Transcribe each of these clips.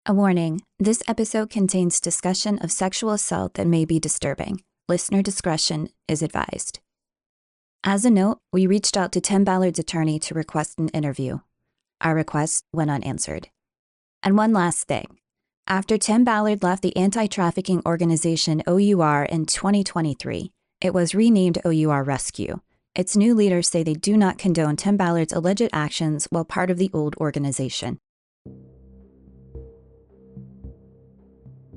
A warning, this episode contains discussion of sexual assault that may be disturbing. Listener discretion is advised. As a note, we reached out to Tim Ballard's attorney to request an interview. Our request went unanswered. And one last thing. After Tim Ballard left the anti-trafficking organization OUR in 2023, it was renamed OUR Rescue. Its new leaders say they do not condone Tim Ballard's alleged actions while part of the old organization.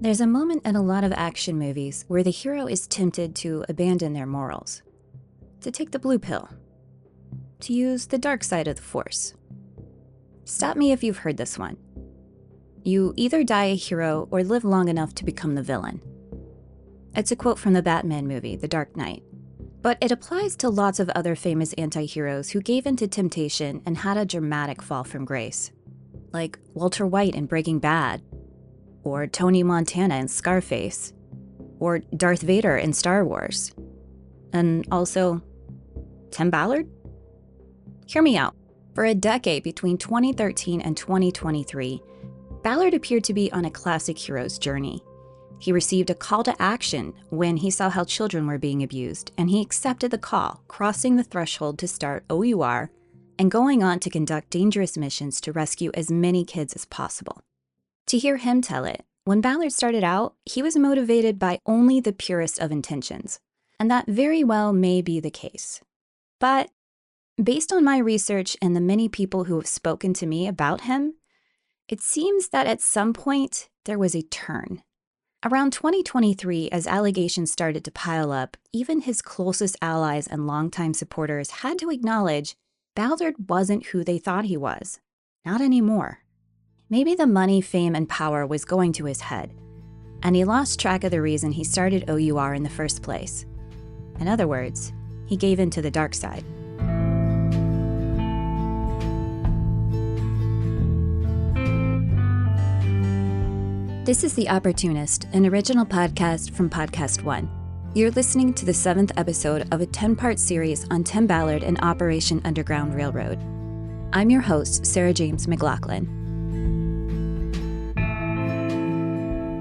There's a moment in a lot of action movies where the hero is tempted to abandon their morals, to take the blue pill, to use the dark side of the force. Stop me if you've heard this one. You either die a hero or live long enough to become the villain. It's a quote from the Batman movie, The Dark Knight. But it applies to lots of other famous anti-heroes who gave in to temptation and had a dramatic fall from grace. Like Walter White in Breaking Bad, or Tony Montana in Scarface, or Darth Vader in Star Wars. And also, Tim Ballard? Hear me out. For a decade between 2013 and 2023, Ballard appeared to be on a classic hero's journey. He received a call to action when he saw how children were being abused, and he accepted the call, crossing the threshold to start OUR and going on to conduct dangerous missions to rescue as many kids as possible. To hear him tell it, when Ballard started out, he was motivated by only the purest of intentions, and that very well may be the case. But based on my research and the many people who have spoken to me about him, it seems that at some point there was a turn. Around 2023, as allegations started to pile up, even his closest allies and longtime supporters had to acknowledge Ballard wasn't who they thought he was. Not anymore. Maybe the money, fame, and power was going to his head, and he lost track of the reason he started OUR in the first place. In other words, he gave in to the dark side. This is The Opportunist, an original podcast from Podcast One. You're listening to the 7th episode of a 10-part series on Tim Ballard and Operation Underground Railroad. I'm your host, Sarah James McLaughlin.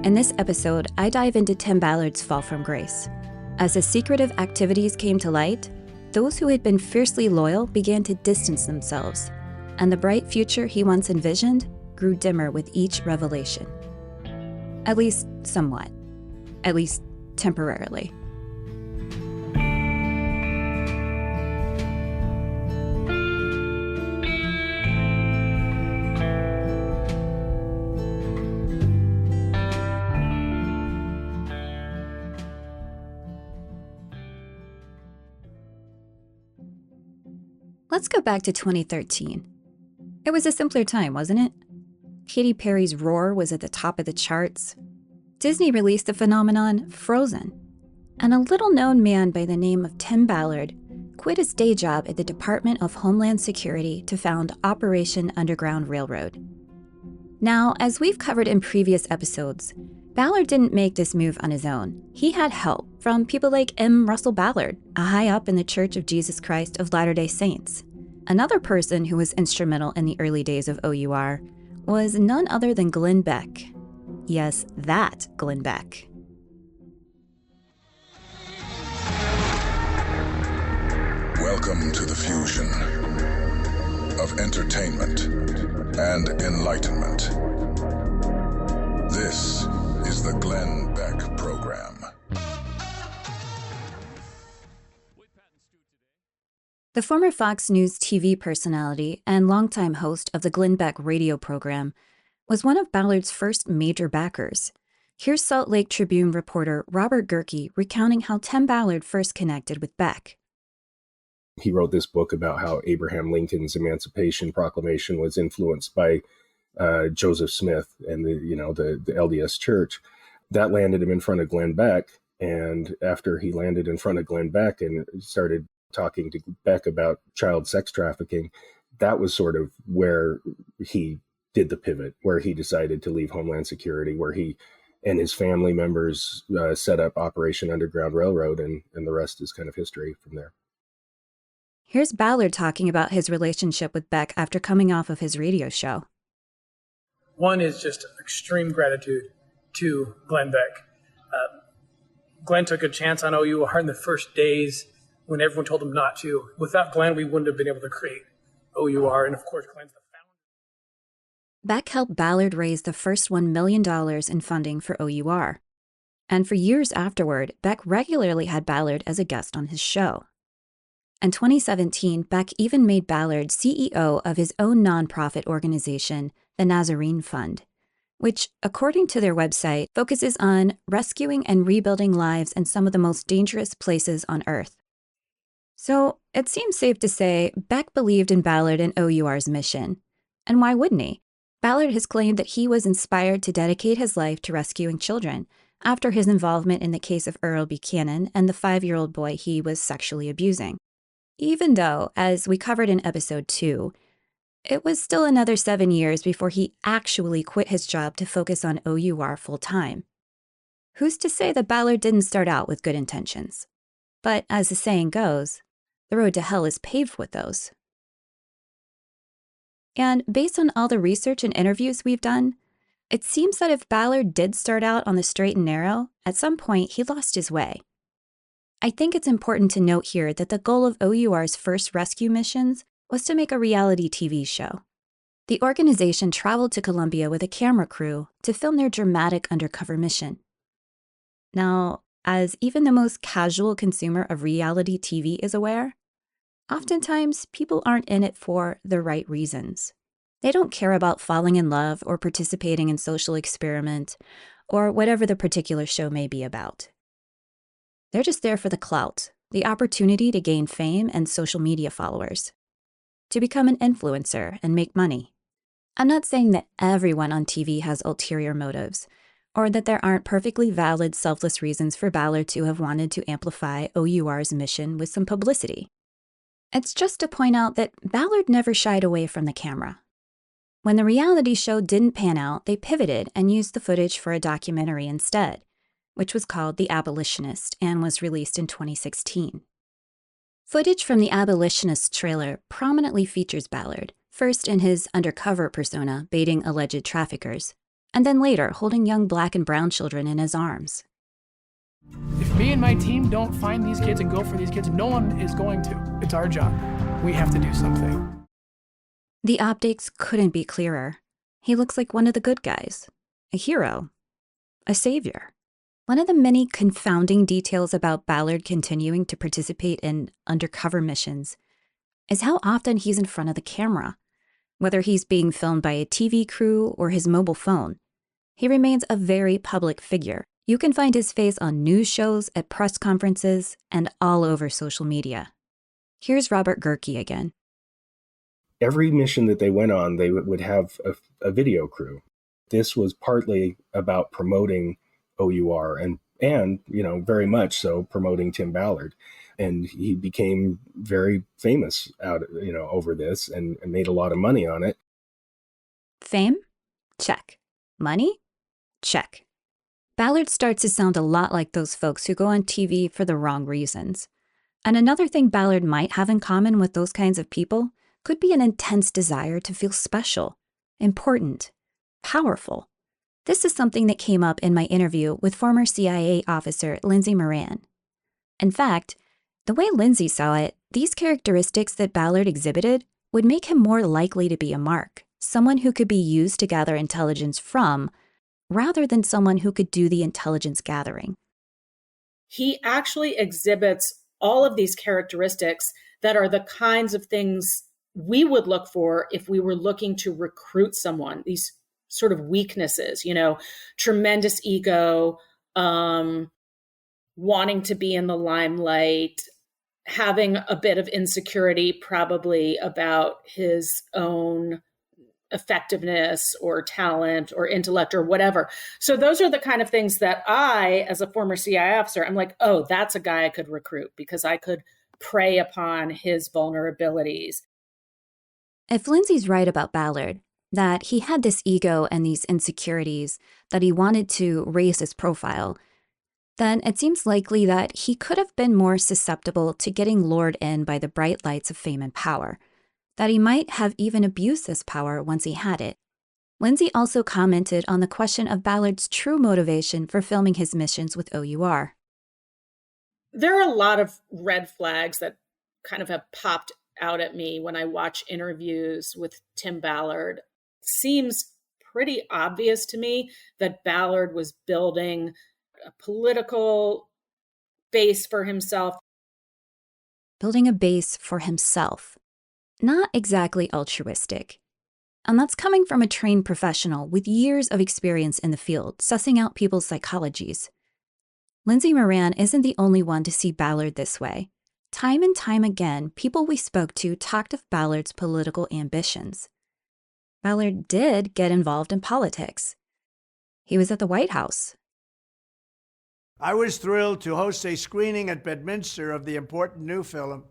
In this episode, I dive into Tim Ballard's fall from grace. As his secretive activities came to light, those who had been fiercely loyal began to distance themselves, and the bright future he once envisioned grew dimmer with each revelation. At least somewhat. At least temporarily. Let's go back to 2013. It was a simpler time, wasn't it? Katy Perry's Roar was at the top of the charts. Disney released the phenomenon Frozen. And a little-known man by the name of Tim Ballard quit his day job at the Department of Homeland Security to found Operation Underground Railroad. Now, as we've covered in previous episodes, Ballard didn't make this move on his own. He had help from people like M. Russell Ballard, a high-up in the Church of Jesus Christ of Latter-day Saints. Another person who was instrumental in the early days of OUR was none other than Glenn Beck. Yes, that Glenn Beck. Welcome to the fusion of entertainment and enlightenment. This is the Glenn Beck Program. The former Fox News TV personality and longtime host of the Glenn Beck radio program was one of Ballard's first major backers. Here's Salt Lake Tribune reporter Robert Gerke recounting how Tim Ballard first connected with Beck. He wrote this book about how Abraham Lincoln's Emancipation Proclamation was influenced by Joseph Smith and the LDS Church. That landed him in front of Glenn Beck, and after he landed in front of Glenn Beck and started talking to Beck about child sex trafficking, that was sort of where he did the pivot, where he decided to leave Homeland Security, where he and his family members set up Operation Underground Railroad, and the rest is kind of history from there. Here's Ballard talking about his relationship with Beck after coming off of his radio show. One is just extreme gratitude to Glenn Beck. Glenn took a chance on OUR in the first days when everyone told him not to. Without Glenn, we wouldn't have been able to create OUR, and of course, Glenn's the founder. Beck helped Ballard raise the first $1 million in funding for OUR. And for years afterward, Beck regularly had Ballard as a guest on his show. In 2017, Beck even made Ballard CEO of his own nonprofit organization, the Nazarene Fund, which, according to their website, focuses on rescuing and rebuilding lives in some of the most dangerous places on Earth. So it seems safe to say Beck believed in Ballard and OUR's mission. And why wouldn't he? Ballard has claimed that he was inspired to dedicate his life to rescuing children after his involvement in the case of Earl Buchanan and the 5-year-old boy he was sexually abusing. Even though, as we covered in episode 2, it was still another 7 years before he actually quit his job to focus on OUR full-time. Who's to say that Ballard didn't start out with good intentions? But as the saying goes, the road to hell is paved with those. And based on all the research and interviews we've done, it seems that if Ballard did start out on the straight and narrow, at some point he lost his way. I think it's important to note here that the goal of OUR's first rescue missions was to make a reality TV show. The organization traveled to Colombia with a camera crew to film their dramatic undercover mission. Now, as even the most casual consumer of reality TV is aware, oftentimes people aren't in it for the right reasons. They don't care about falling in love or participating in social experiment or whatever the particular show may be about. They're just there for the clout, the opportunity to gain fame and social media followers, to become an influencer and make money. I'm not saying that everyone on TV has ulterior motives, or that there aren't perfectly valid, selfless reasons for Ballard to have wanted to amplify OUR's mission with some publicity. It's just to point out that Ballard never shied away from the camera. When the reality show didn't pan out, they pivoted and used the footage for a documentary instead, which was called The Abolitionist and was released in 2016. Footage from The Abolitionist trailer prominently features Ballard, first in his undercover persona baiting alleged traffickers, and then later holding young black and brown children in his arms. If me and my team don't find these kids and go for these kids, no one is going to. It's our job. We have to do something. The optics couldn't be clearer. He looks like one of the good guys, a hero, a savior. One of the many confounding details about Ballard continuing to participate in undercover missions is how often he's in front of the camera. Whether he's being filmed by a TV crew or his mobile phone, he remains a very public figure. You can find his face on news shows, at press conferences, and all over social media. Here's Robert Gerke again. Every mission that they went on, they would have a video crew. This was partly about promoting OUR and very much so promoting Tim Ballard. And he became very famous over this and made a lot of money on it. Fame? Check. Money? Check. Ballard starts to sound a lot like those folks who go on TV for the wrong reasons. And another thing Ballard might have in common with those kinds of people could be an intense desire to feel special, important, powerful. This is something that came up in my interview with former CIA officer Lindsay Moran. In fact, the way Lindsay saw it, these characteristics that Ballard exhibited would make him more likely to be a mark, someone who could be used to gather intelligence from, rather than someone who could do the intelligence gathering. He actually exhibits all of these characteristics that are the kinds of things we would look for if we were looking to recruit someone, these sort of weaknesses, tremendous ego, wanting to be in the limelight, having a bit of insecurity probably about his own effectiveness or talent or intellect or whatever. So those are the kind of things that I, as a former CIA officer, I'm like, oh, that's a guy I could recruit because I could prey upon his vulnerabilities. If Lindsay's right about Ballard, that he had this ego and these insecurities, that he wanted to raise his profile, then it seems likely that he could have been more susceptible to getting lured in by the bright lights of fame and power, that he might have even abused this power once he had it. Lindsay also commented on the question of Ballard's true motivation for filming his missions with OUR. There are a lot of red flags that kind of have popped out at me when I watch interviews with Tim Ballard. Seems pretty obvious to me that Ballard was building a political base for himself. Building a base for himself. Not exactly altruistic. And that's coming from a trained professional with years of experience in the field, sussing out people's psychologies. Lindsay Moran isn't the only one to see Ballard this way. Time and time again, people we spoke to talked of Ballard's political ambitions. Ballard did get involved in politics. He was at the White House. I was thrilled to host a screening at Bedminster of the important new film,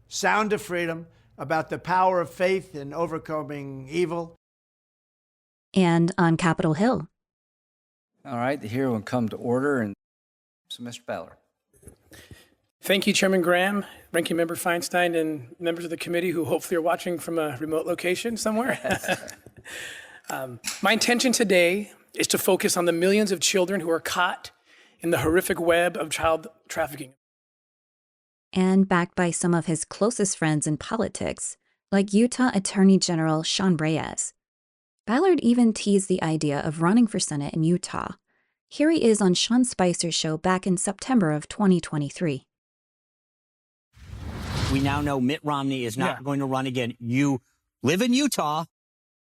Sound of Freedom, about the power of faith in overcoming evil. And on Capitol Hill. All right, the hearing will come to order. And so, Mr. Ballard. Thank you, Chairman Graham, Ranking Member Feinstein, and members of the committee who hopefully are watching from a remote location somewhere. My intention today is to focus on the millions of children who are caught in the horrific web of child trafficking. And backed by some of his closest friends in politics, like Utah Attorney General Sean Reyes. Ballard even teased the idea of running for Senate in Utah. Here he is on Sean Spicer's show back in September of 2023. We now know Mitt Romney is not going to run again. You live in Utah.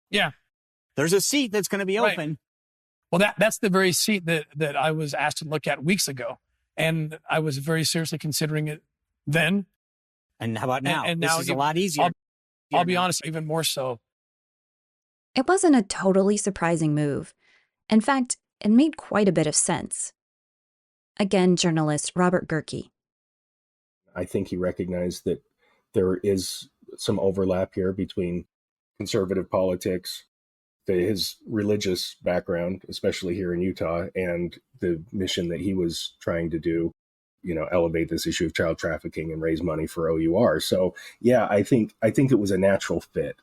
Yeah. There's a seat that's going to be open. Well, that's the very seat that I was asked to look at weeks ago. And I was very seriously considering it then. And how about now? And this now is a lot easier. I'll be honest, even more so. It wasn't a totally surprising move. In fact, it made quite a bit of sense. Again, journalist Robert Gerke. I think he recognized that there is some overlap here between conservative politics, his religious background, especially here in Utah, and the mission that he was trying to do, elevate this issue of child trafficking and raise money for OUR. So, yeah, I think it was a natural fit.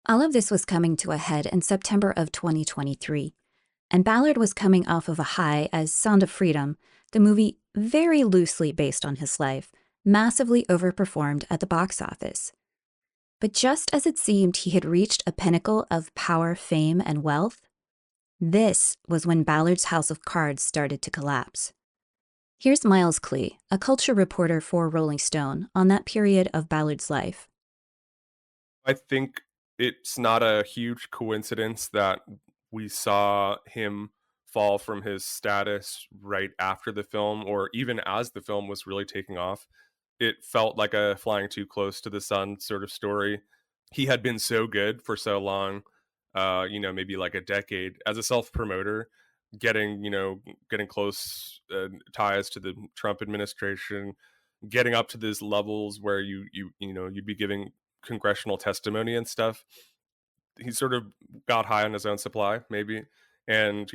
All of this was coming to a head in September of 2023, and Ballard was coming off of a high as Sound of Freedom, the movie very loosely based on his life, massively overperformed at the box office. But just as it seemed he had reached a pinnacle of power, fame, and wealth, this was when Ballard's house of cards started to collapse. Here's Miles Klee, a culture reporter for Rolling Stone, on that period of Ballard's life. I think it's not a huge coincidence that we saw him fall from his status right after the film, or even as the film was really taking off. It felt like a flying too close to the sun sort of story. He had been so good for so long, maybe like a decade as a self-promoter, getting close ties to the Trump administration, getting up to these levels where you'd be giving congressional testimony and stuff. He sort of got high on his own supply, maybe, and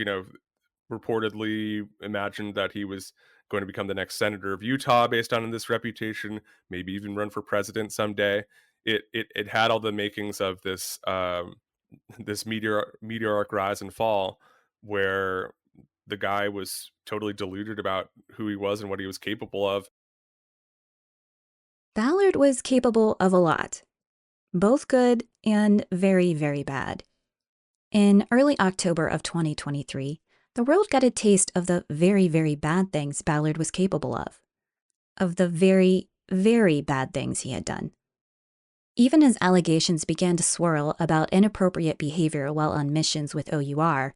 reportedly imagined that he was going to become the next senator of Utah based on this reputation, maybe even run for president someday. It had all the makings of this this meteoric rise and fall, where the guy was totally deluded about who he was and what he was capable of. Ballard was capable of a lot, both good and very, very bad. In early October of 2023, the world got a taste of the very, very bad things Ballard was capable of the very, very bad things he had done. Even as allegations began to swirl about inappropriate behavior while on missions with OUR,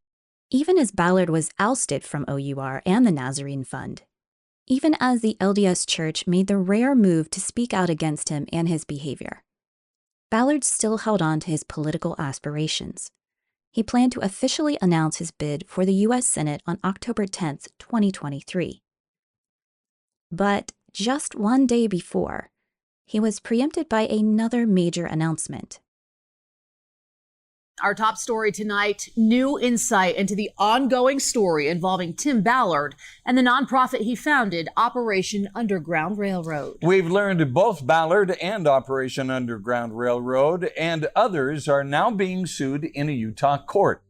even as Ballard was ousted from OUR and the Nazarene Fund, even as the LDS Church made the rare move to speak out against him and his behavior, Ballard still held on to his political aspirations. He planned to officially announce his bid for the U.S. Senate on October 10, 2023. But just one day before, he was preempted by another major announcement. Our top story tonight, new insight into the ongoing story involving Tim Ballard and the nonprofit he founded, Operation Underground Railroad. We've learned both Ballard and Operation Underground Railroad and others are now being sued in a Utah court.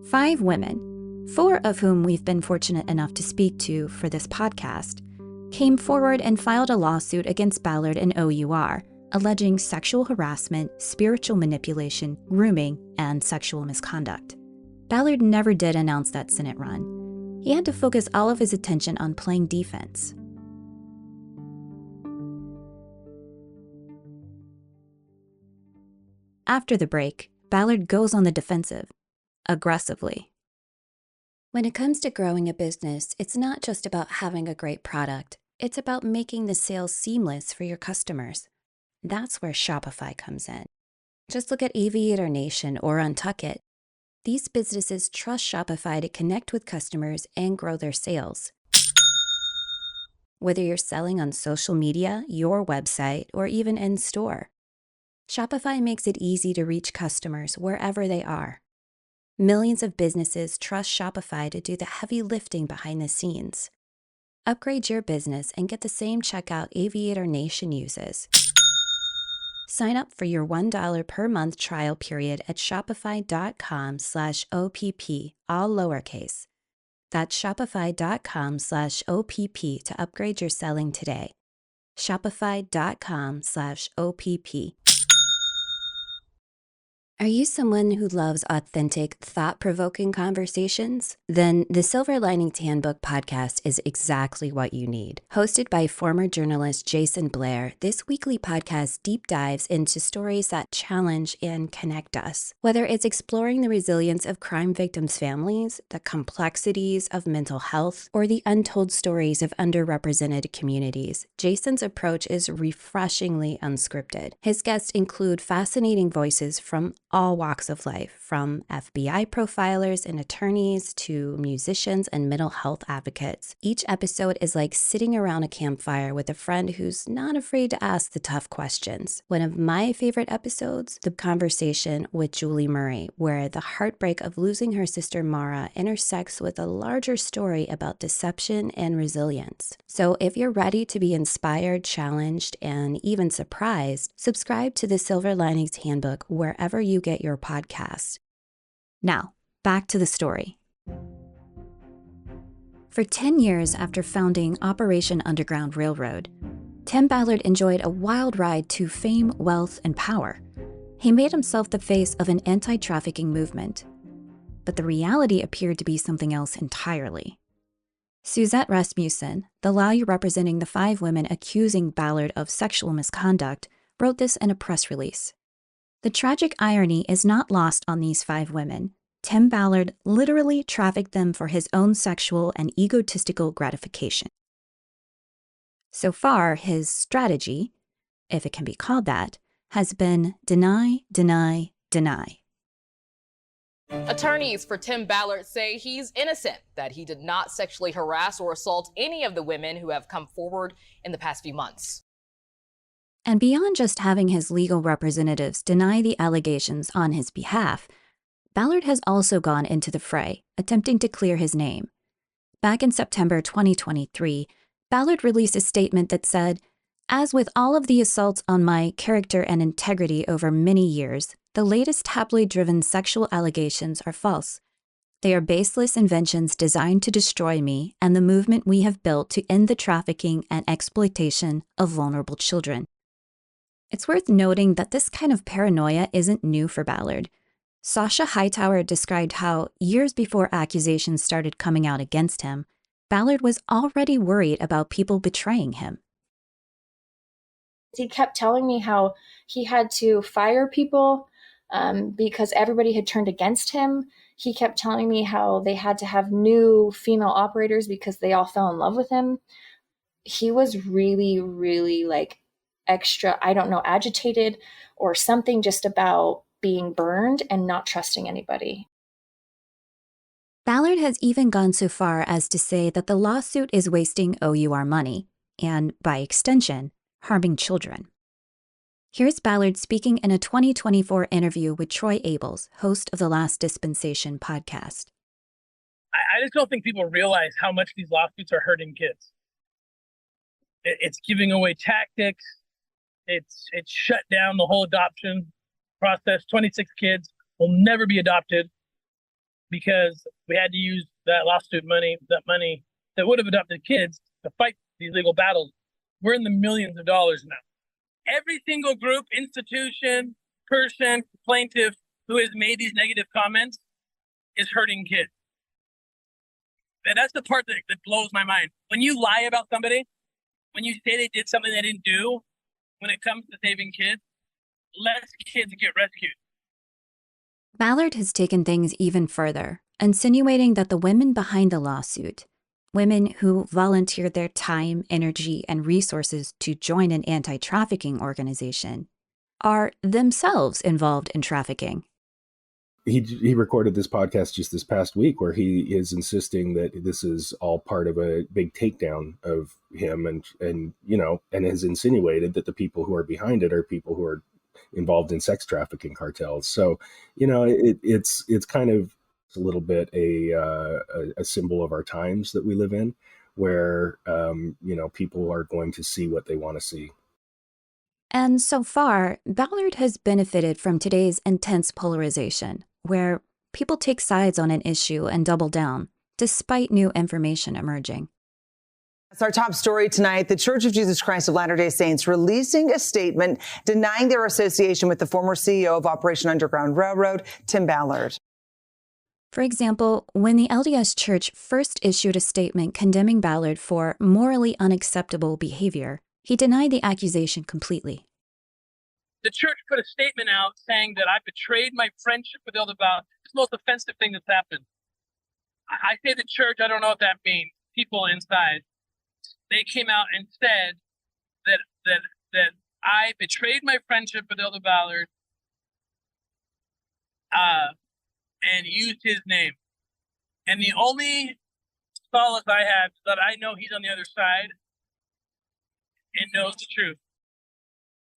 5 women, 4 of whom we've been fortunate enough to speak to for this podcast, came forward and filed a lawsuit against Ballard and OUR, alleging sexual harassment, spiritual manipulation, grooming, and sexual misconduct. Ballard never did announce that Senate run. He had to focus all of his attention on playing defense. After the break, Ballard goes on the defensive, aggressively. When it comes to growing a business, it's not just about having a great product. It's about making the sales seamless for your customers. That's where Shopify comes in. Just look at Aviator Nation or Untuckit. These businesses trust Shopify to connect with customers and grow their sales. Whether you're selling on social media, your website, or even in-store, Shopify makes it easy to reach customers wherever they are. Millions of businesses trust Shopify to do the heavy lifting behind the scenes. Upgrade your business and get the same checkout Aviator Nation uses. Sign up for your $1 per month trial period at shopify.com/OPP, all lowercase. That's shopify.com/OPP to upgrade your selling today. Shopify.com/OPP. Are you someone who loves authentic, thought-provoking conversations? Then the Silver Linings Handbook podcast is exactly what you need. Hosted by former journalist Jason Blair, this weekly podcast deep dives into stories that challenge and connect us. Whether it's exploring the resilience of crime victims' families, the complexities of mental health, or the untold stories of underrepresented communities, Jason's approach is refreshingly unscripted. His guests include fascinating voices from all walks of life, from FBI profilers and attorneys to musicians and mental health advocates. Each episode is like sitting around a campfire with a friend who's not afraid to ask the tough questions. One of my favorite episodes, the conversation with Julie Murray, where the heartbreak of losing her sister Mara intersects with a larger story about deception and resilience. So if you're ready to be inspired, challenged, and even surprised, subscribe to the Silver Linings Handbook wherever you get your podcasts. Now, back to the story. For 10 years after founding Operation Underground Railroad, Tim Ballard enjoyed a wild ride to fame, wealth, and power. He made himself the face of an anti-trafficking movement. But the reality appeared to be something else entirely. Suzette Rasmussen, the lawyer representing the 5 women accusing Ballard of sexual misconduct, wrote this in a press release. The tragic irony is not lost on these 5 women. Tim Ballard literally trafficked them for his own sexual and egotistical gratification. So far, his strategy, if it can be called that, has been deny, deny, deny. Attorneys for Tim Ballard say he's innocent, that he did not sexually harass or assault any of the women who have come forward in the past few months. And beyond just having his legal representatives deny the allegations on his behalf, Ballard has also gone into the fray, attempting to clear his name. Back in September 2023, Ballard released a statement that said, "As with all of the assaults on my character and integrity over many years, the latest tabloid-driven sexual allegations are false. They are baseless inventions designed to destroy me and the movement we have built to end the trafficking and exploitation of vulnerable children." It's worth noting that this kind of paranoia isn't new for Ballard. Sasha Hightower described how, years before accusations started coming out against him, Ballard was already worried about people betraying him. He kept telling me how he had to fire people because everybody had turned against him. He kept telling me how they had to have new female operators because they all fell in love with him. He was really, really extra, I don't know, agitated or something, just about being burned and not trusting anybody. Ballard has even gone so far as to say that the lawsuit is wasting OUR money and, by extension, harming children. Here's Ballard speaking in a 2024 interview with Troy Abels, host of the Last Dispensation podcast. I just don't think people realize how much these lawsuits are hurting kids. It's giving away tactics. It's shut down the whole adoption process. 26 kids will never be adopted because we had to use that lawsuit money, that money that would have adopted kids to fight these legal battles. We're in the millions of dollars now. Every single group, institution, person, plaintiff who has made these negative comments is hurting kids. And that's the part that blows my mind. When you lie about somebody, when you say they did something they didn't do, when it comes to saving kids, less kids get rescued. Ballard has taken things even further, insinuating that the women behind the lawsuit, women who volunteered their time, energy, and resources to join an anti-trafficking organization, are themselves involved in trafficking. He recorded this podcast just this past week where he is insisting that this is all part of a big takedown of him and has insinuated that the people who are behind it are people who are involved in sex trafficking cartels. So, it's kind of a little bit a symbol of our times that we live in, where, people are going to see what they want to see. And so far, Ballard has benefited from today's intense polarization, where people take sides on an issue and double down, despite new information emerging. That's our top story tonight. The Church of Jesus Christ of Latter-day Saints releasing a statement denying their association with the former CEO of Operation Underground Railroad, Tim Ballard. For example, when the LDS Church first issued a statement condemning Ballard for morally unacceptable behavior, he denied the accusation completely. The church put a statement out saying that I betrayed my friendship with Elder Ballard. It's the most offensive thing that's happened. I say the church, I don't know what that means. People inside, they came out and said that I betrayed my friendship with Elder Ballard and used his name. And the only solace I have is that I know he's on the other side and knows the truth.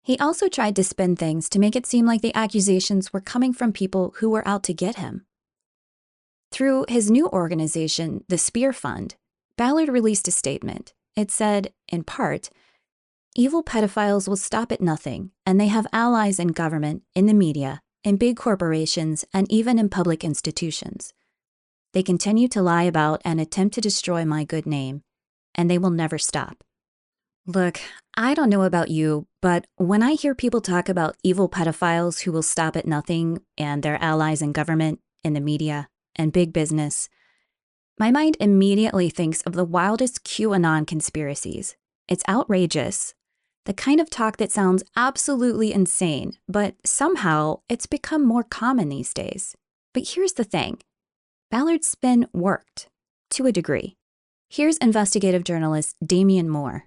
He also tried to spin things to make it seem like the accusations were coming from people who were out to get him. Through his new organization, the Spear Fund, Ballard released a statement. It said, in part, evil pedophiles will stop at nothing, and they have allies in government, in the media, in big corporations, and even in public institutions. They continue to lie about and attempt to destroy my good name, and they will never stop. Look, I don't know about you, but when I hear people talk about evil pedophiles who will stop at nothing and their allies in government, in the media, and big business, my mind immediately thinks of the wildest QAnon conspiracies. It's outrageous, the kind of talk that sounds absolutely insane, but somehow it's become more common these days. But here's the thing. Ballard's spin worked, to a degree. Here's investigative journalist Damian Moore.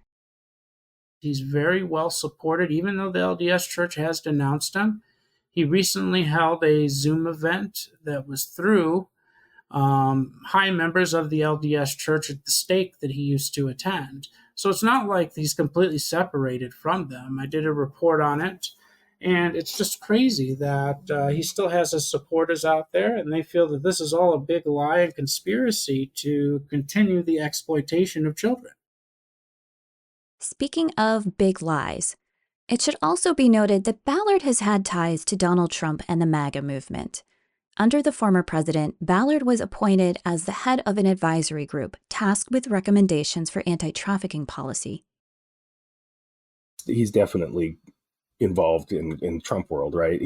He's very well supported, even though the LDS Church has denounced him. He recently held a Zoom event that was through high members of the LDS Church at the stake that he used to attend. So it's not like he's completely separated from them. I did a report on it, and it's just crazy that he still has his supporters out there, and they feel that this is all a big lie and conspiracy to continue the exploitation of children. Speaking of big lies, it should also be noted that Ballard has had ties to Donald Trump and the MAGA movement. Under the former president, Ballard was appointed as the head of an advisory group tasked with recommendations for anti-trafficking policy. He's definitely involved in Trump world, right?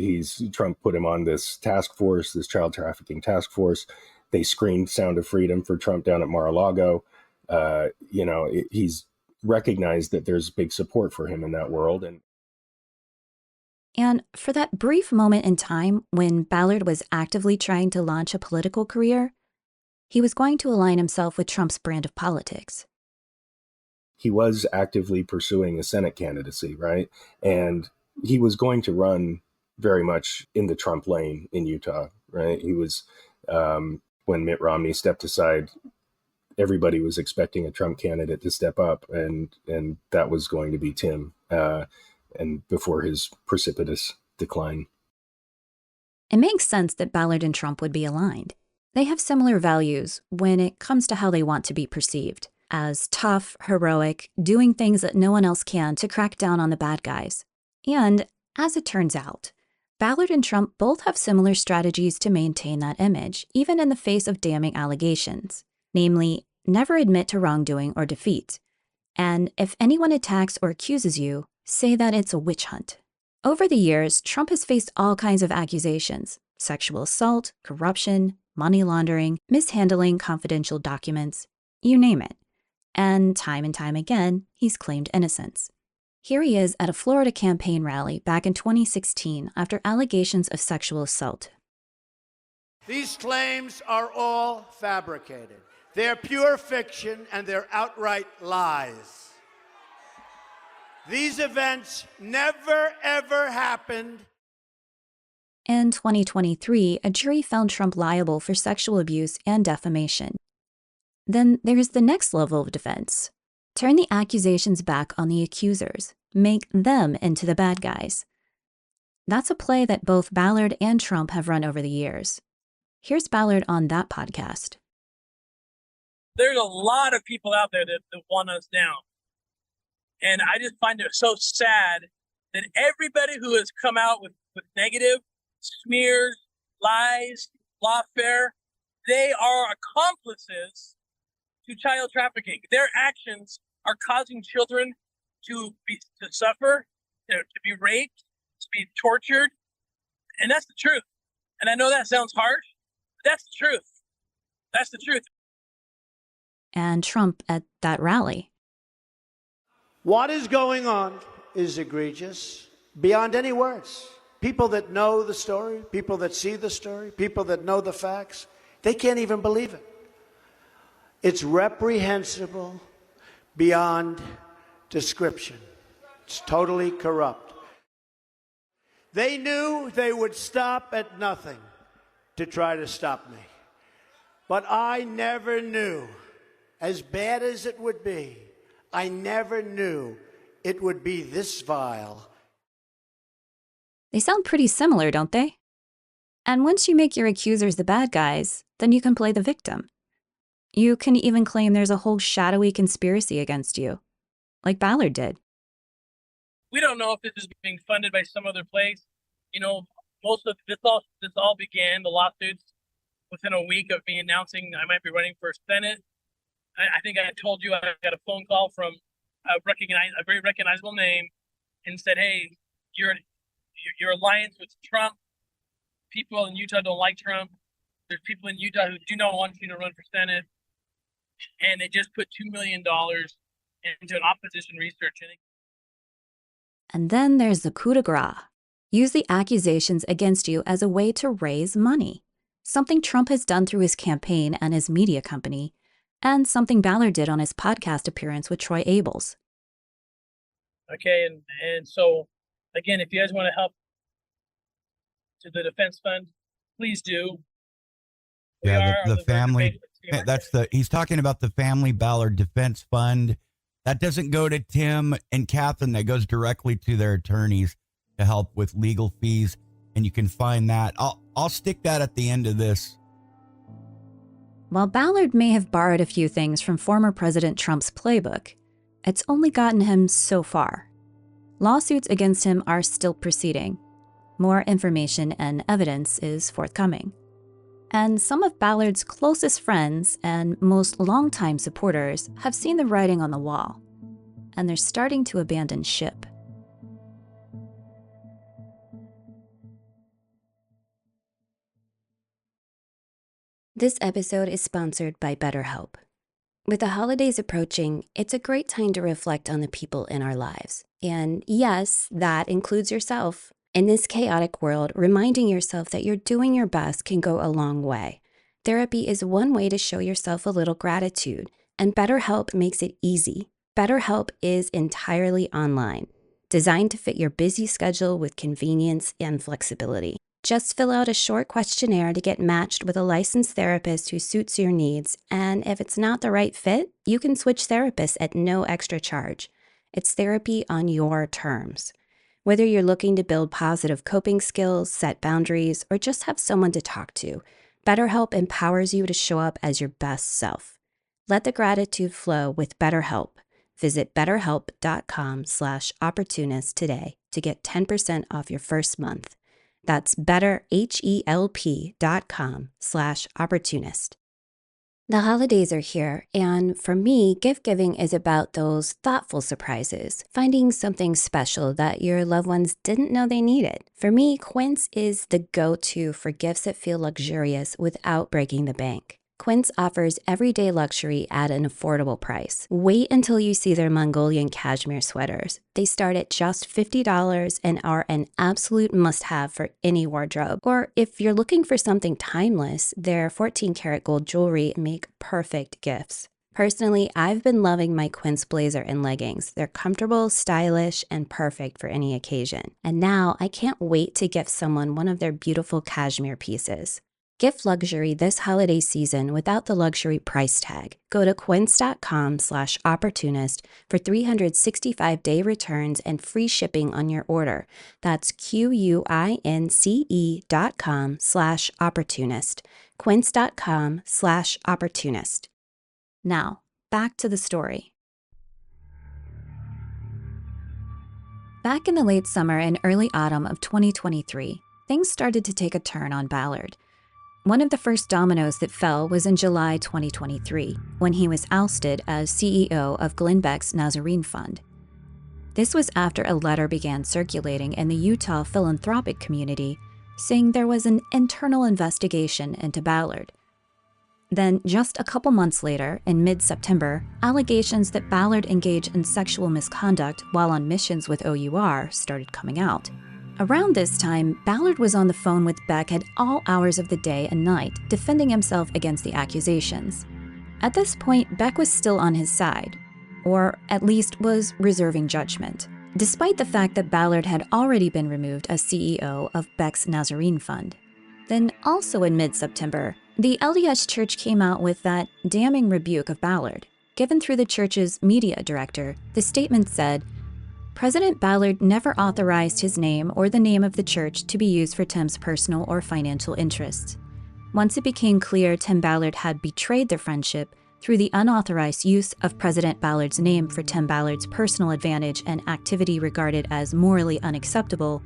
Trump put him on this task force, this child trafficking task force. They screened Sound of Freedom for Trump down at Mar-a-Lago. He's recognized that there's big support for him in that world. And for that brief moment in time when Ballard was actively trying to launch a political career, he was going to align himself with Trump's brand of politics. He was actively pursuing a Senate candidacy, right? And he was going to run very much in the Trump lane in Utah, right? He was, when Mitt Romney stepped aside, everybody was expecting a Trump candidate to step up, and that was going to be Tim. and before his precipitous decline. It makes sense that Ballard and Trump would be aligned. They have similar values when it comes to how they want to be perceived, as tough, heroic, doing things that no one else can to crack down on the bad guys. And, as it turns out, Ballard and Trump both have similar strategies to maintain that image, even in the face of damning allegations. Namely, never admit to wrongdoing or defeat. And if anyone attacks or accuses you, say that it's a witch hunt. Over the years, Trump has faced all kinds of accusations: sexual assault, corruption, money laundering, mishandling confidential documents, you name it. And time again, he's claimed innocence. Here he is at a Florida campaign rally back in 2016 after allegations of sexual assault. These claims are all fabricated. They're pure fiction and they're outright lies. These events never, ever happened. In 2023, a jury found Trump liable for sexual abuse and defamation. Then there's the next level of defense. Turn the accusations back on the accusers. Make them into the bad guys. That's a play that both Ballard and Trump have run over the years. Here's Ballard on that podcast. There's a lot of people out there that want us down. And I just find it so sad that everybody who has come out with negative smears, lies, lawfare, they are accomplices to child trafficking. Their actions are causing children to suffer, to be raped, to be tortured. And that's the truth. And I know that sounds harsh, but that's the truth. That's the truth. And Trump at that rally. What is going on is egregious beyond any words. People that know the story, people that see the story, people that know the facts, they can't even believe it. It's reprehensible beyond description. It's totally corrupt. They knew they would stop at nothing to try to stop me. But I never knew, as bad as it would be, I never knew it would be this vile. They sound pretty similar, don't they? And once you make your accusers the bad guys, then you can play the victim. You can even claim there's a whole shadowy conspiracy against you, like Ballard did. We don't know if this is being funded by some other place. You know, most of this all began, the lawsuits, within a week of me announcing I might be running for Senate. I think I told you I got a phone call from a very recognizable name and said, hey, your alliance with Trump, people in Utah don't like Trump. There's people in Utah who do not want you to run for Senate. And they just put $2 million into an opposition research. And then there's the coup de grace. Use the accusations against you as a way to raise money. Something Trump has done through his campaign and his media company, and something Ballard did on his podcast appearance with Troy Abels. Okay, and so, again, if you guys want to help to the defense fund, please do. The family, he's talking about the Family Ballard Defense Fund. That doesn't go to Tim and Catherine, that goes directly to their attorneys to help with legal fees. And you can find that. I'll stick that at the end of this. While Ballard may have borrowed a few things from former President Trump's playbook, it's only gotten him so far. Lawsuits against him are still proceeding. More information and evidence is forthcoming. And some of Ballard's closest friends and most longtime supporters have seen the writing on the wall, and they're starting to abandon ship. This episode is sponsored by BetterHelp. With the holidays approaching, it's a great time to reflect on the people in our lives. And yes, that includes yourself. In this chaotic world, reminding yourself that you're doing your best can go a long way. Therapy is one way to show yourself a little gratitude, and BetterHelp makes it easy. BetterHelp is entirely online, designed to fit your busy schedule with convenience and flexibility. Just fill out a short questionnaire to get matched with a licensed therapist who suits your needs, and if it's not the right fit, you can switch therapists at no extra charge. It's therapy on your terms. Whether you're looking to build positive coping skills, set boundaries, or just have someone to talk to, BetterHelp empowers you to show up as your best self. Let the gratitude flow with BetterHelp. Visit betterhelp.com/opportunist today to get 10% off your first month. That's betterhelp.com/opportunist. The holidays are here, and for me, gift giving is about those thoughtful surprises, finding something special that your loved ones didn't know they needed. For me, Quince is the go-to for gifts that feel luxurious without breaking the bank. Quince offers everyday luxury at an affordable price. Wait until you see their Mongolian cashmere sweaters. They start at just $50 and are an absolute must-have for any wardrobe. Or if you're looking for something timeless, their 14-karat gold jewelry make perfect gifts. Personally, I've been loving my Quince blazer and leggings. They're comfortable, stylish, and perfect for any occasion. And now I can't wait to gift someone one of their beautiful cashmere pieces. Gift luxury this holiday season without the luxury price tag. Go to quince.com/opportunist for 365-day returns and free shipping on your order. That's QUINCE.com/opportunist. Quince.com/opportunist. Now, back to the story. Back in the late summer and early autumn of 2023, things started to take a turn on Ballard. One of the first dominoes that fell was in July 2023, when he was ousted as CEO of Glenn Beck's Nazarene Fund. This was after a letter began circulating in the Utah philanthropic community saying there was an internal investigation into Ballard. Then, just a couple months later, in mid-September, allegations that Ballard engaged in sexual misconduct while on missions with OUR started coming out. Around this time, Ballard was on the phone with Beck at all hours of the day and night, defending himself against the accusations. At this point, Beck was still on his side, or at least was reserving judgment, despite the fact that Ballard had already been removed as CEO of Beck's Nazarene Fund. Then, also in mid-September, the LDS Church came out with that damning rebuke of Ballard. Given through the church's media director, the statement said, President Ballard never authorized his name or the name of the church to be used for Tim's personal or financial interests. Once it became clear Tim Ballard had betrayed their friendship through the unauthorized use of President Ballard's name for Tim Ballard's personal advantage and activity regarded as morally unacceptable,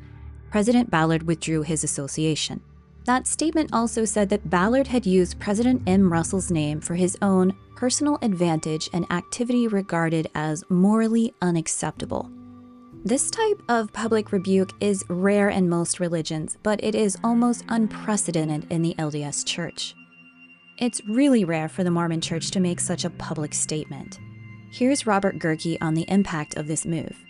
President Ballard withdrew his association. That statement also said that Ballard had used President M. Russell's name for his own personal advantage and activity regarded as morally unacceptable. This type of public rebuke is rare in most religions, but it is almost unprecedented in the LDS Church. It's really rare for the Mormon Church to make such a public statement. Here's Robert Gerke on the impact of this move.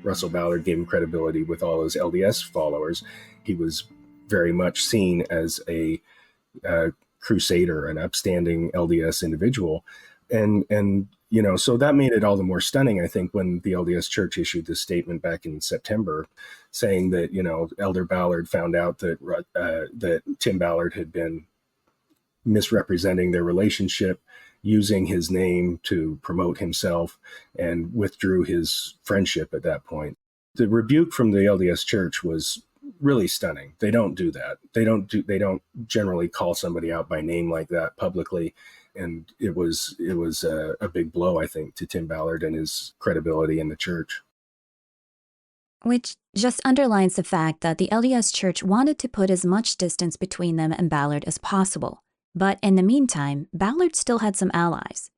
Russell Ballard gave him credibility with all his LDS followers. He was very much seen as a crusader, an upstanding LDS individual. And you know, so that made it all the more stunning, I think, when the LDS Church issued this statement back in September saying that, you know, Elder Ballard found out that that Tim Ballard had been misrepresenting their relationship, using his name to promote himself, and withdrew his friendship at that point. The rebuke from the LDS Church was really stunning. They don't do that. They don't generally call somebody out by name like that publicly. And it was a big blow, I think, to Tim Ballard and his credibility in the church. Which just underlines the fact that the LDS Church wanted to put as much distance between them and Ballard as possible. But in the meantime, Ballard still had some allies.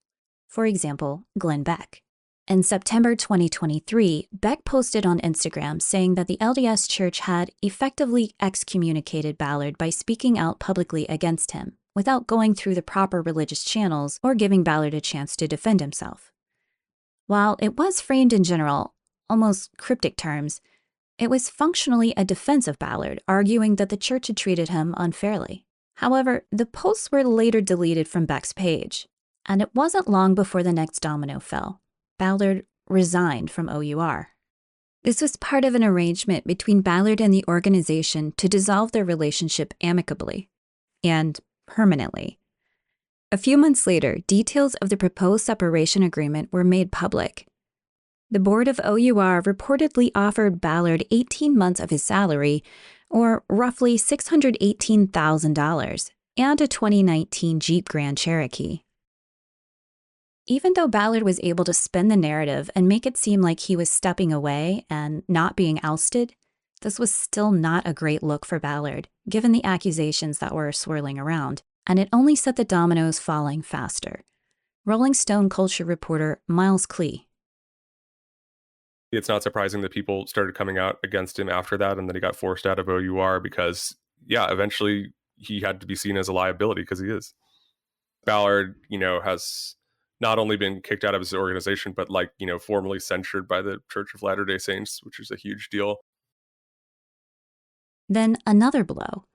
For example, Glenn Beck. In September 2023, Beck posted on Instagram saying that the LDS Church had effectively excommunicated Ballard by speaking out publicly against him, without going through the proper religious channels or giving Ballard a chance to defend himself. While it was framed in general, almost cryptic terms, it was functionally a defense of Ballard, arguing that the church had treated him unfairly. However, the posts were later deleted from Beck's page, and it wasn't long before the next domino fell. Ballard resigned from OUR. This was part of an arrangement between Ballard and the organization to dissolve their relationship amicably and permanently. A few months later, details of the proposed separation agreement were made public. The board of OUR reportedly offered Ballard 18 months of his salary, or roughly $618,000, and a 2019 Jeep Grand Cherokee. Even though Ballard was able to spin the narrative and make it seem like he was stepping away and not being ousted, this was still not a great look for Ballard, given the accusations that were swirling around, and it only set the dominoes falling faster. Rolling Stone culture reporter Miles Klee. It's not surprising that people started coming out against him after that, and then he got forced out of OUR because, eventually he had to be seen as a liability because he is. Ballard, has not only been kicked out of his organization, but formally censured by the Church of Latter-day Saints, which is a huge deal. Then another blow.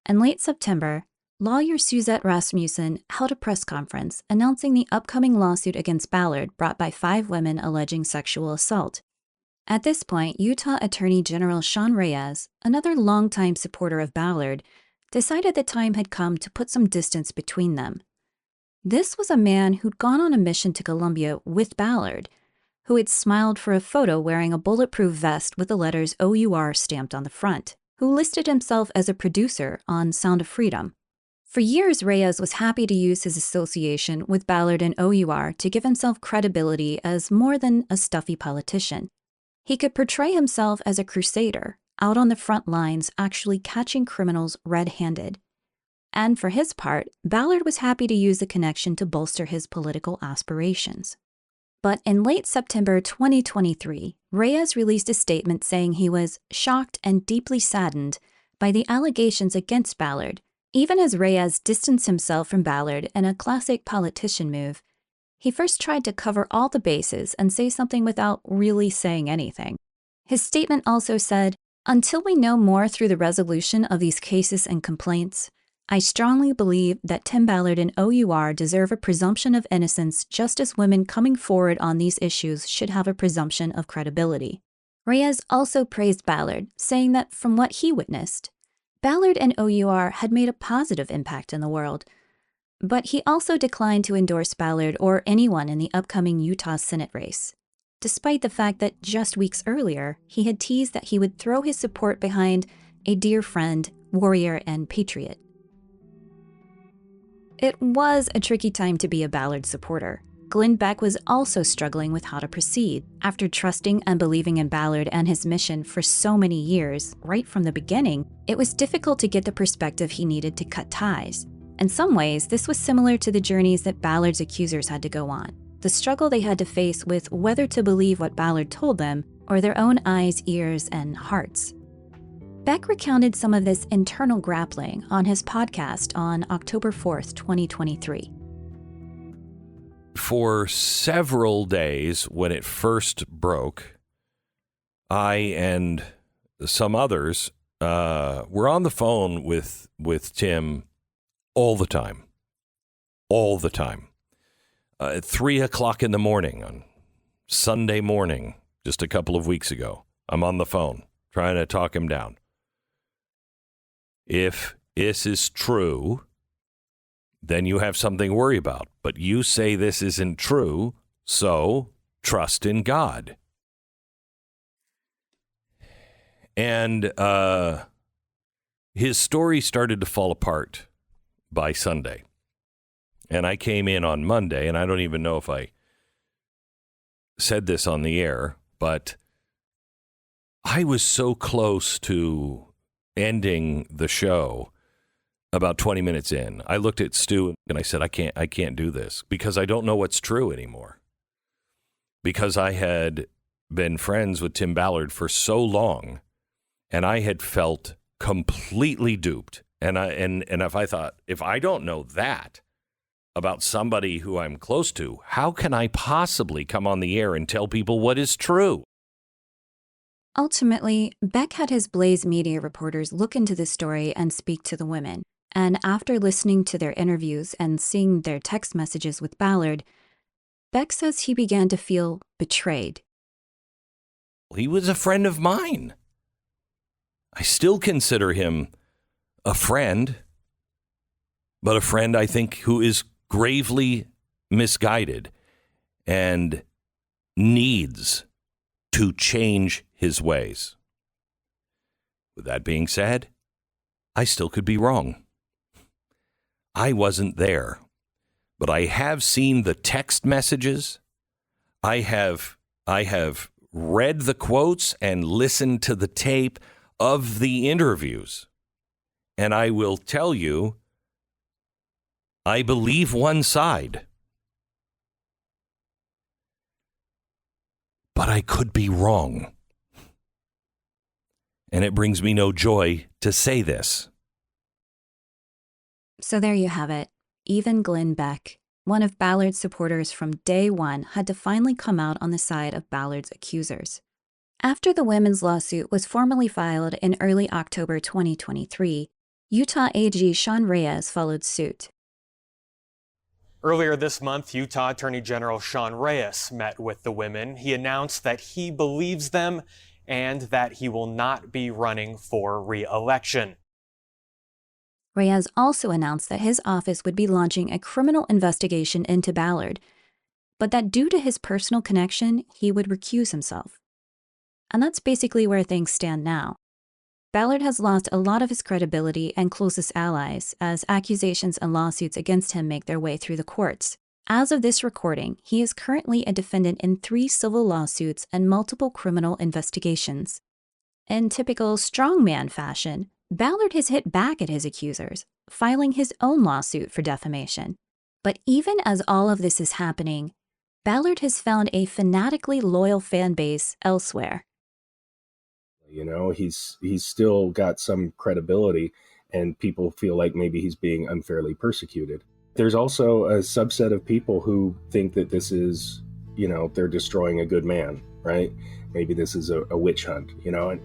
In late September, lawyer Suzette Rasmussen held a press conference announcing the upcoming lawsuit against Ballard brought by 5 women alleging sexual assault. At this point, Utah Attorney General Sean Reyes, another longtime supporter of Ballard, decided the time had come to put some distance between them. This was a man who'd gone on a mission to Colombia with Ballard, who had smiled for a photo wearing a bulletproof vest with the letters OUR stamped on the front, who listed himself as a producer on Sound of Freedom. For years, Reyes was happy to use his association with Ballard and OUR to give himself credibility as more than a stuffy politician. He could portray himself as a crusader, out on the front lines actually catching criminals red-handed. And for his part, Ballard was happy to use the connection to bolster his political aspirations. But in late September 2023, Reyes released a statement saying he was shocked and deeply saddened by the allegations against Ballard. Even as Reyes distanced himself from Ballard in a classic politician move, he first tried to cover all the bases and say something without really saying anything. His statement also said, "Until we know more through the resolution of these cases and complaints, I strongly believe that Tim Ballard and OUR deserve a presumption of innocence just as women coming forward on these issues should have a presumption of credibility." Reyes also praised Ballard, saying that from what he witnessed, Ballard and OUR had made a positive impact in the world. But he also declined to endorse Ballard or anyone in the upcoming Utah Senate race, despite the fact that just weeks earlier, he had teased that he would throw his support behind a dear friend, warrior, and patriot. It was a tricky time to be a Ballard supporter. Glenn Beck was also struggling with how to proceed. After trusting and believing in Ballard and his mission for so many years, right from the beginning, it was difficult to get the perspective he needed to cut ties. In some ways, this was similar to the journeys that Ballard's accusers had to go on, the struggle they had to face with whether to believe what Ballard told them or their own eyes, ears, and hearts. Beck recounted some of this internal grappling on his podcast on October 4th, 2023. For several days when it first broke, I and some others were on the phone with Tim all the time. At 3 o'clock in the morning on Sunday morning, just a couple of weeks ago, I'm on the phone trying to talk him down. If this is true, then you have something to worry about. But you say this isn't true, so trust in God. And his story started to fall apart by Sunday. And I came in on Monday, and I don't even know if I said this on the air, but I was so close to ending the show about 20 minutes in. I looked at Stu and I said, I can't do this because I don't know what's true anymore. Because I had been friends with Tim Ballard for so long, and I had felt completely duped. And if I thought, if I don't know that about somebody who I'm close to, how can I possibly come on the air and tell people what is true? Ultimately, Beck had his Blaze Media reporters look into the story and speak to the women. And after listening to their interviews and seeing their text messages with Ballard, Beck says he began to feel betrayed. He was a friend of mine. I still consider him a friend, but a friend, I think, who is gravely misguided and needs to change his ways. With that being said, I still could be wrong. I wasn't there, but I have seen the text messages. I have read the quotes and listened to the tape of the interviews. And I will tell you, I believe one side. But I could be wrong. And it brings me no joy to say this. So there you have it. Even Glenn Beck, one of Ballard's supporters from day one, had to finally come out on the side of Ballard's accusers. After the women's lawsuit was formally filed in early October 2023, Utah AG Sean Reyes followed suit. Earlier this month, Utah Attorney General Sean Reyes met with the women. He announced that he believes them and that he will not be running for re-election. Reyes also announced that his office would be launching a criminal investigation into Ballard, but that due to his personal connection, he would recuse himself. And that's basically where things stand now. Ballard has lost a lot of his credibility and closest allies as accusations and lawsuits against him make their way through the courts. As of this recording, he is currently a defendant in 3 civil lawsuits and multiple criminal investigations. In typical strongman fashion, Ballard has hit back at his accusers, filing his own lawsuit for defamation. But even as all of this is happening, Ballard has found a fanatically loyal fan base elsewhere. You know, he's still got some credibility, and people feel like maybe he's being unfairly persecuted. There's also a subset of people who think that this is, you know, they're destroying a good man, right? Maybe this is a witch hunt, you know?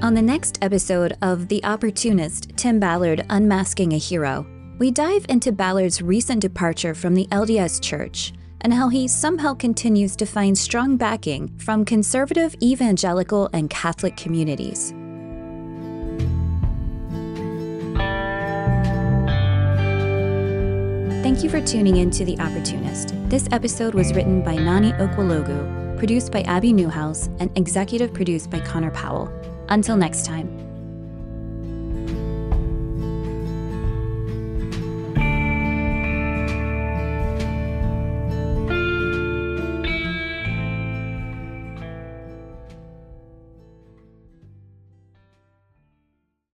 On the next episode of The Opportunist, Tim Ballard Unmasking a Hero, we dive into Ballard's recent departure from the LDS Church and how he somehow continues to find strong backing from conservative, evangelical, and Catholic communities. Thank you for tuning in to The Opportunist. This episode was written by Nani Okwologu, produced by Abby Newhouse, and executive produced by Connor Powell. Until next time.